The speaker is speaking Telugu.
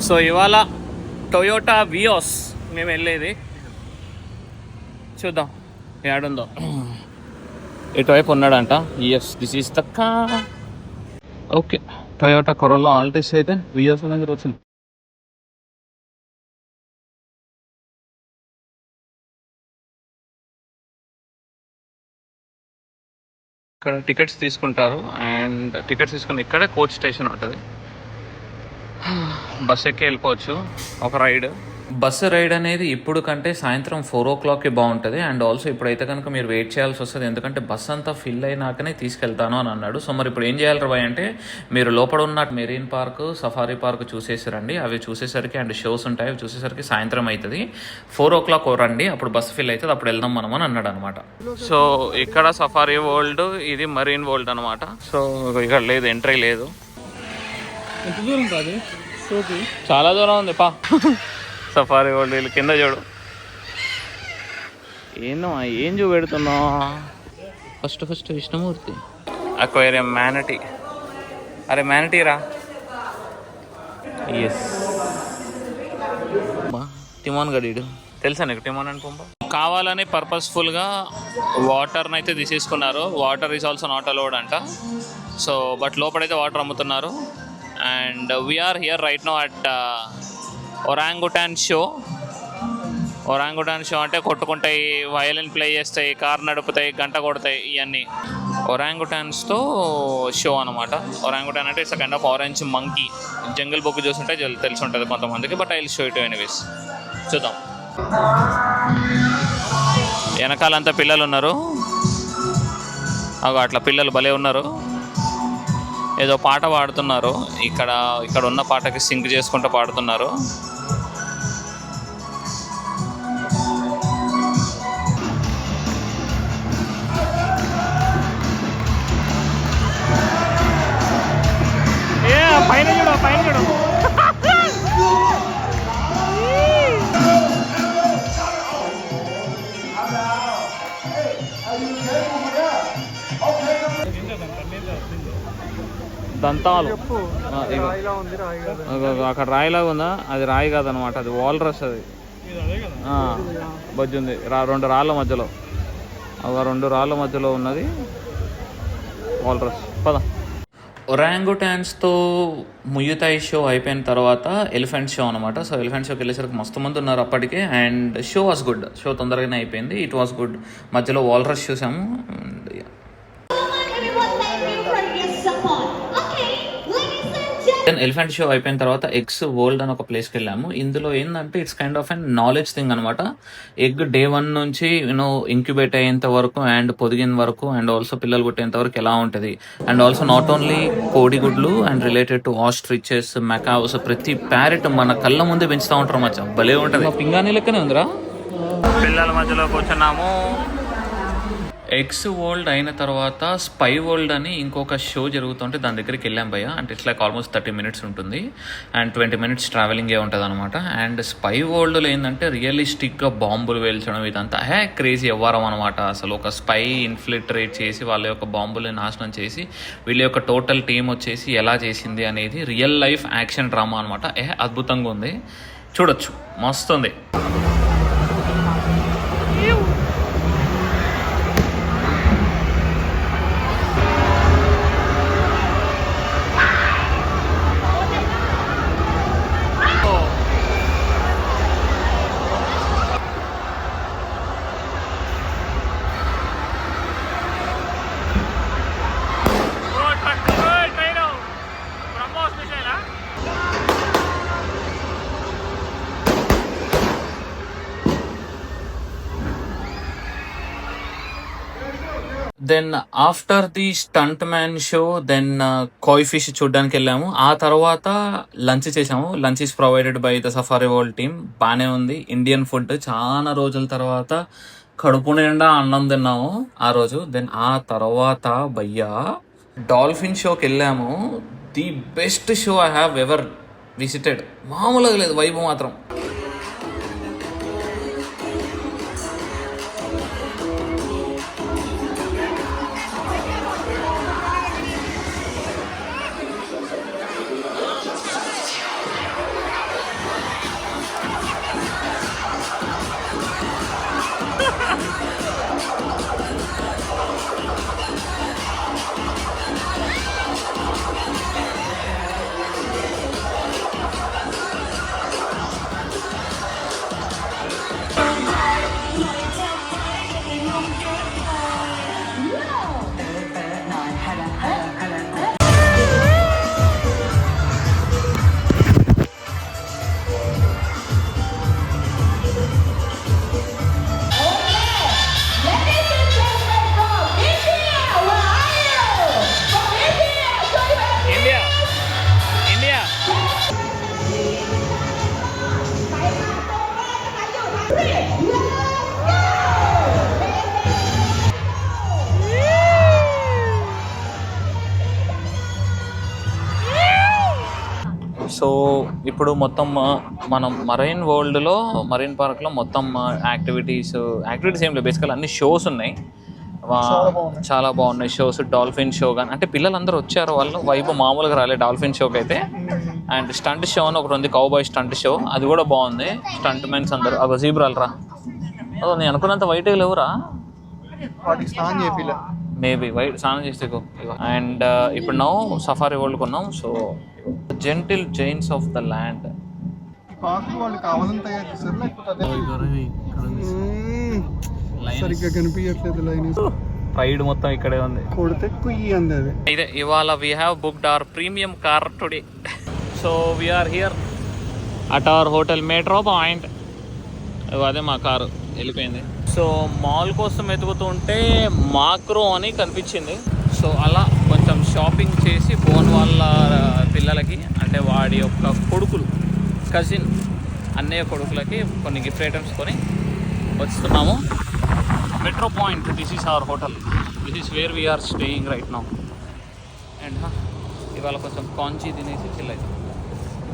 సో ఇవాళ టొయోటా వియోస్ మేము వెళ్ళేది, చూద్దాం ఏడుందో. ఇటువైపు ఉన్నాడంట. Yes, this is the car. Okay, Toyota Corolla Altis అయితే వియోస్ దగ్గర వచ్చింది. ఇక్కడ టికెట్స్ తీసుకుంటారు అండ్ టికెట్స్ తీసుకుని ఇక్కడే కోచ్ స్టేషన్ ఉంటుంది. బస్ ఎక్కి వెళ్ళిపోవచ్చు ఒక రైడ్. బస్సు రైడ్ అనేది ఇప్పుడు కంటే సాయంత్రం 4 o'clockకి బాగుంటుంది. అండ్ ఆల్సో ఇప్పుడైతే కనుక మీరు వెయిట్ చేయాల్సి వస్తుంది, ఎందుకంటే బస్ అంతా ఫిల్ అయినాకనే తీసుకెళ్తాను అని అన్నాడు. సో మరి ఇప్పుడు ఏం చేయాలి రాయ్ అంటే, మీరు లోపల ఉన్న మెరీన్ పార్క్, సఫారీ పార్క్ చూసేసారండి. అవి చూసేసరికి అండ్ షోస్ ఉంటాయి, అవి చూసేసరికి సాయంత్రం అవుతుంది. 4 o'clock రండి, అప్పుడు బస్సు ఫిల్ అవుతుంది, అప్పుడు వెళ్దాం మనం అని అన్నాడు అనమాట. సో ఇక్కడ సఫారీ వరల్డ్, ఇది మరీన్ వరల్డ్ అనమాట. సో ఇక్కడ లేదు, ఎంట్రీ లేదు. ఎంత దూరం కాదు షోకి? చాలా దూరం ఉంది పా. సఫారీ వరల్డ్ వీళ్ళు కింద చూడు. ఏందో ఏం చూపెడుతున్నావు? ఫస్ట్ విష్ణుమూర్తి అక్వేరియం, మ్యానిటీ. అరే మ్యానిటీ రా. ఎస్, టిమోన్ గడీడు తెలుసా నీకు? టిమోన్ అండ్ పుంబా కావాలని పర్పస్ఫుల్గా వాటర్ని అయితే తీసేసుకున్నారు. Water is also not allowed అంట. సో బట్ లోపలైతే వాటర్ అమ్ముతున్నారు. And we are here right now at orangutan show. Orangutan show అంటే కొట్టుకుంటాయి, వయలిన్ ప్లే చేస్తాయి, కార్ నడుపుతాయి, గంట కొడతాయి, ఇవన్నీ ఒరాంగుటాన్స్తో షో అనమాట. ఒరాంగుటాన్ అంటే it's kind of orange monkey. Jungle Book చూస్తుంటే తెలిసి ఉంటుంది కొంతమందికి, but I will show it anyways. చూద్దాం. వెనకాలంతా పిల్లలు ఉన్నారు. అట్లా పిల్లలు భలే ఉన్నారు. ఏదో పాట పాడుతున్నారు. ఇక్కడ ఉన్న పాటకి సింక్ చేసుకుంటూ పాడుతున్నారు. పైన చూడు. దంతాలు అక్కడ రాయిలాగా ఉందా? అది రాయి కాదనమాట, అది వాల్రస్. అది బొజ్జుంది 2 రాళ్ళ మధ్యలో. 2 రాళ్ళ మధ్యలో ఉన్నది వాల్రస్. పద. ఒరాంగుటాన్స్తో ముయుతాయి షో అయిపోయిన తర్వాత ఎలిఫెంట్ షో అనమాట. సో ఎలిఫెంట్ షోకి వెళ్ళేసరికి మస్తు మంది ఉన్నారు అప్పటికే. And show was good. Show తొందరగానే అయిపోయింది. It was good. మధ్యలో వాల్రస్ చూసాము. ఎలిఫెంట్ షో అయిపోయిన తర్వాత ఎగ్స్ వరల్డ్ అని ఒక ప్లేస్కి వెళ్ళాము. ఇందులో ఏంటంటే it's kind of and knowledge thing అనమాట. ఎగ్ Day 1 నుంచి ఇంక్యుబేట్ అయ్యేంత వరకు అండ్ పొదిగిన వరకు అండ్ ఆల్సో పిల్లలు పుట్టేంత వరకు ఎలా ఉంటుంది. అండ్ ఆల్సో నాట్ ఓన్లీ కోడిగుడ్లు అండ్ రిలేటెడ్ టు ఆస్ట్రిచెస్, మెకావ్స్, ప్రతి ప్యారెట్ మన కళ్ళ ముందే పెంచుతూ ఉంటారు. మచ్చా భలే ఉంటుంది. పింగాణి లెక్కనే ఉందిరా. పిల్లల మధ్యలో కూర్చున్నాము. ఎగ్స్ వరల్డ్ అయిన తర్వాత స్పై వరల్డ్ అని ఇంకొక షో జరుగుతుంటే దాని దగ్గరికి వెళ్ళాం భయ్య. అంటే ఇట్స్ లైక్ ఆల్మోస్ట్ 30 minutes ఉంటుంది అండ్ 20 minutes ట్రావెలింగే ఉంటుంది అనమాట. అండ్ స్పై వరల్డ్లో ఏంటంటే రియలిస్టిక్గా బాంబులు వేల్చడం ఇదంతా క్రేజీ ఎవ్వరం అనమాట. అసలు ఒక స్పై ఇన్ఫిల్ట్రేట్ చేసి వాళ్ళ యొక్క బాంబుల్ని నాశనం చేసి వీళ్ళ యొక్క టోటల్ టీం వచ్చేసి ఎలా చేసింది అనేది రియల్ లైఫ్ యాక్షన్ డ్రామా అనమాట. అద్భుతంగా ఉంది, చూడొచ్చు, మస్తుంది. Then after the stunt man show then koi fish చూడడానికి వెళ్ళాము. ఆ తర్వాత లంచ్ చేసాము. Lunch is provided by the Safari World team. బాగానే ఉంది. Indian food. చాలా రోజుల తర్వాత కడుపు నిండా అన్నం తిన్నాము ఆ రోజు. దెన్ ఆ తర్వాత భయ్యా డాల్ఫిన్ షోకి వెళ్ళాము. The best show I have ever visited. మామూలుగా లేదు వైబ్ మాత్రం. సో ఇప్పుడు మొత్తం మనం మరైన్ పార్క్లో మొత్తం యాక్టివిటీస్ ఏం లేవు, బేసికల్ అన్ని షోస్ ఉన్నాయి. చాలా బాగున్నాయి షోస్. డాల్ఫిన్ షో కానీ, అంటే పిల్లలందరూ వచ్చారు, వాళ్ళు వైపు మామూలుగా రాలేదు డాల్ఫిన్ షోకి అయితే. అండ్ స్టంట్ షో అని ఒకటి ఉంది, కౌబాయ్ స్టంట్ షో, అది కూడా బాగుంది. స్టంట్ మెన్స్ అందరు ఒక జీబ్రాలు రా, అదో నేను అనుకున్నంత వైట్ లేవురా, మేబీ వైట్ స్నానం చేస్తే. అండ్ ఇప్పుడు నౌ సఫారీ వరల్డ్ కొన్నాం. So gentle giants of the land. సరిగ్గా కనిపించట్లేదు లైన్, రైడ్ మొత్తం ఇక్కడే ఉంది. కొడితే కుయ్యి అంది అది. ఇదే ఇవాళ we have booked our premium car today. So we're here at our hotel metro point. అదే మా కారు వెళ్ళిపోయింది. సో మాల్ కోసం వెతుకుతుంటే మాక్రో అని కనిపించింది. సో అలా కొంచెం షాపింగ్ చేసి ఫోన్ వాళ్ళ పిల్లలకి, అంటే వాడి యొక్క కొడుకులు, కజిన్ అన్నయ్య కొడుకులకి కొన్ని గిఫ్ట్ ఐటమ్స్ కొని వస్తున్నాము. Metro point, this is our hotel, this is where we're staying right now. And ఇవాళ కొంచెం కాంచీ తినేసి చిల్ అవుతాం.